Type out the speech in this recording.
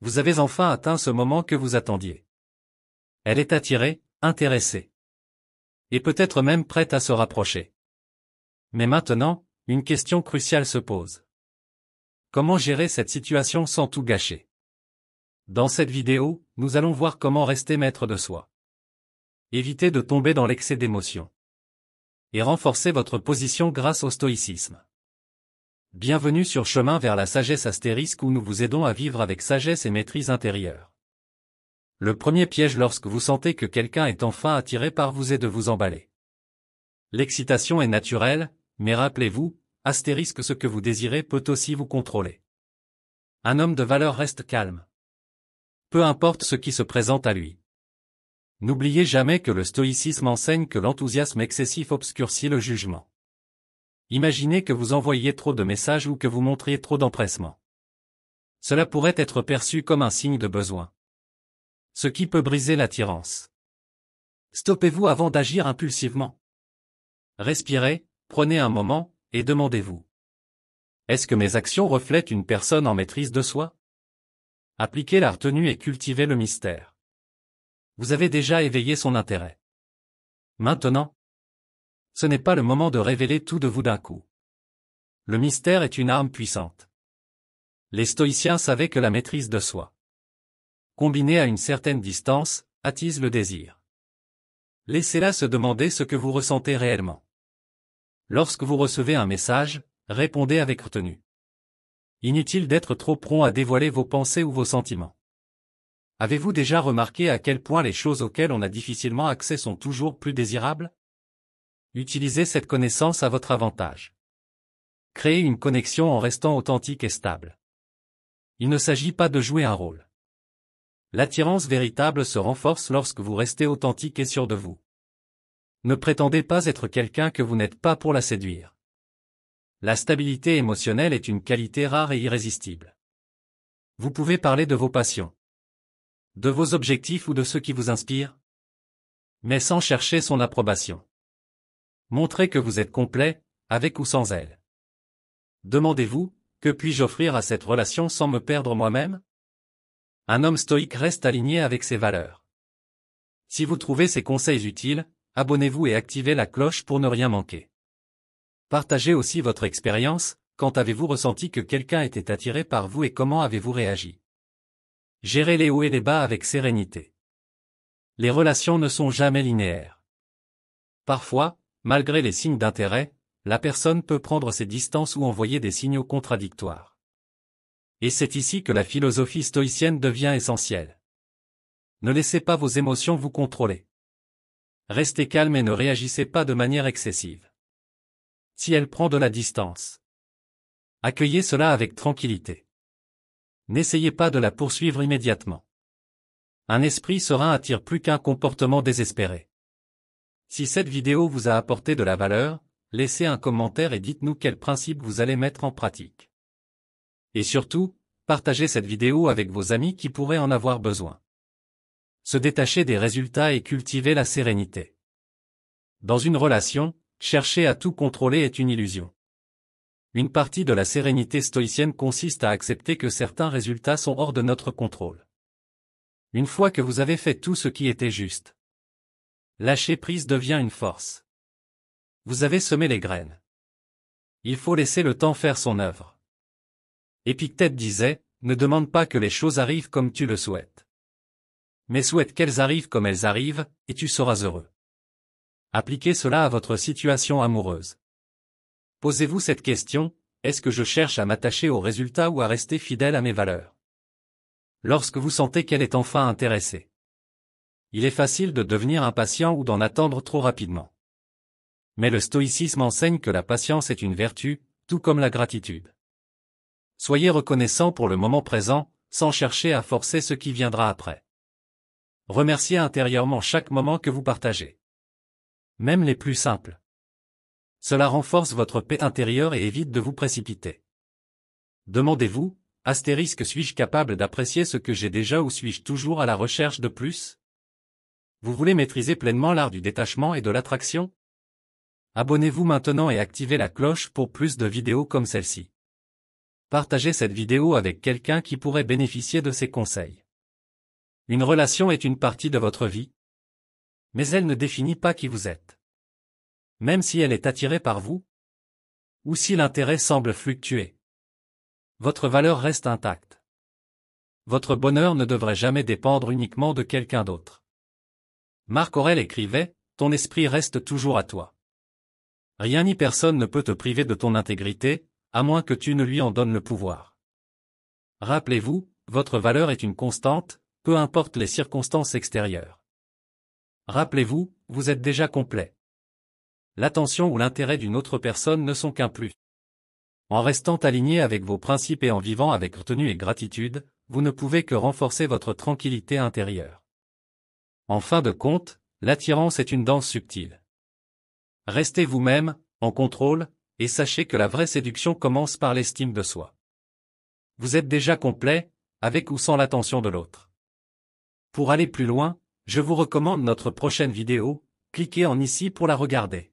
Vous avez enfin atteint ce moment que vous attendiez. Elle est attirée, intéressée. Et peut-être même prête à se rapprocher. Mais maintenant, une question cruciale se pose. Comment gérer cette situation sans tout gâcher? Dans cette vidéo, nous allons voir comment rester maître de soi. Éviter de tomber dans l'excès d'émotion. Et renforcer votre position grâce au stoïcisme. Bienvenue sur Chemin vers la sagesse astérisque où nous vous aidons à vivre avec sagesse et maîtrise intérieure. Le premier piège lorsque vous sentez que quelqu'un est enfin attiré par vous est de vous emballer. L'excitation est naturelle, mais rappelez-vous, astérisque ce que vous désirez peut aussi vous contrôler. Un homme de valeur reste calme. Peu importe ce qui se présente à lui. N'oubliez jamais que le stoïcisme enseigne que l'enthousiasme excessif obscurcit le jugement. Imaginez que vous envoyiez trop de messages ou que vous montriez trop d'empressement. Cela pourrait être perçu comme un signe de besoin. Ce qui peut briser l'attirance. Stoppez-vous avant d'agir impulsivement. Respirez, prenez un moment, et demandez-vous. Est-ce que mes actions reflètent une personne en maîtrise de soi? Appliquez la retenue et cultivez le mystère. Vous avez déjà éveillé son intérêt. Maintenant, ce n'est pas le moment de révéler tout de vous d'un coup. Le mystère est une arme puissante. Les stoïciens savaient que la maîtrise de soi, combinée à une certaine distance, attise le désir. Laissez-la se demander ce que vous ressentez réellement. Lorsque vous recevez un message, répondez avec retenue. Inutile d'être trop prompt à dévoiler vos pensées ou vos sentiments. Avez-vous déjà remarqué à quel point les choses auxquelles on a difficilement accès sont toujours plus désirables? Utilisez cette connaissance à votre avantage. Créez une connexion en restant authentique et stable. Il ne s'agit pas de jouer un rôle. L'attirance véritable se renforce lorsque vous restez authentique et sûr de vous. Ne prétendez pas être quelqu'un que vous n'êtes pas pour la séduire. La stabilité émotionnelle est une qualité rare et irrésistible. Vous pouvez parler de vos passions, de vos objectifs ou de ce qui vous inspire, mais sans chercher son approbation. Montrez que vous êtes complet, avec ou sans elle. Demandez-vous, que puis-je offrir à cette relation sans me perdre moi-même? Un homme stoïque reste aligné avec ses valeurs. Si vous trouvez ces conseils utiles, abonnez-vous et activez la cloche pour ne rien manquer. Partagez aussi votre expérience, quand avez-vous ressenti que quelqu'un était attiré par vous et comment avez-vous réagi? Gérez les hauts et les bas avec sérénité. Les relations ne sont jamais linéaires. Parfois, malgré les signes d'intérêt, la personne peut prendre ses distances ou envoyer des signaux contradictoires. Et c'est ici que la philosophie stoïcienne devient essentielle. Ne laissez pas vos émotions vous contrôler. Restez calme et ne réagissez pas de manière excessive. Si elle prend de la distance, accueillez cela avec tranquillité. N'essayez pas de la poursuivre immédiatement. Un esprit serein attire plus qu'un comportement désespéré. Si cette vidéo vous a apporté de la valeur, laissez un commentaire et dites-nous quels principes vous allez mettre en pratique. Et surtout, partagez cette vidéo avec vos amis qui pourraient en avoir besoin. Se détacher des résultats et cultiver la sérénité. Dans une relation, chercher à tout contrôler est une illusion. Une partie de la sérénité stoïcienne consiste à accepter que certains résultats sont hors de notre contrôle. Une fois que vous avez fait tout ce qui était juste, lâcher prise devient une force. Vous avez semé les graines. Il faut laisser le temps faire son œuvre. Épictète disait, ne demande pas que les choses arrivent comme tu le souhaites. Mais souhaite qu'elles arrivent comme elles arrivent, et tu seras heureux. Appliquez cela à votre situation amoureuse. Posez-vous cette question, est-ce que je cherche à m'attacher aux résultats ou à rester fidèle à mes valeurs? Lorsque vous sentez qu'elle est enfin intéressée, il est facile de devenir impatient ou d'en attendre trop rapidement. Mais le stoïcisme enseigne que la patience est une vertu, tout comme la gratitude. Soyez reconnaissant pour le moment présent, sans chercher à forcer ce qui viendra après. Remerciez intérieurement chaque moment que vous partagez. Même les plus simples. Cela renforce votre paix intérieure et évite de vous précipiter. Demandez-vous, astérisque suis-je capable d'apprécier ce que j'ai déjà ou suis-je toujours à la recherche de plus? Vous voulez maîtriser pleinement l'art du détachement et de l'attraction? Abonnez-vous maintenant et activez la cloche pour plus de vidéos comme celle-ci. Partagez cette vidéo avec quelqu'un qui pourrait bénéficier de ces conseils. Une relation est une partie de votre vie, mais elle ne définit pas qui vous êtes. Même si elle est attirée par vous, ou si l'intérêt semble fluctuer, votre valeur reste intacte. Votre bonheur ne devrait jamais dépendre uniquement de quelqu'un d'autre. Marc Aurèle écrivait, « Ton esprit reste toujours à toi. Rien ni personne ne peut te priver de ton intégrité, à moins que tu ne lui en donnes le pouvoir. » Rappelez-vous, votre valeur est une constante, peu importe les circonstances extérieures. Rappelez-vous, vous êtes déjà complet. L'attention ou l'intérêt d'une autre personne ne sont qu'un plus. En restant aligné avec vos principes et en vivant avec retenue et gratitude, vous ne pouvez que renforcer votre tranquillité intérieure. En fin de compte, l'attirance est une danse subtile. Restez vous-même, en contrôle, et sachez que la vraie séduction commence par l'estime de soi. Vous êtes déjà complet, avec ou sans l'attention de l'autre. Pour aller plus loin, je vous recommande notre prochaine vidéo, cliquez en ici pour la regarder.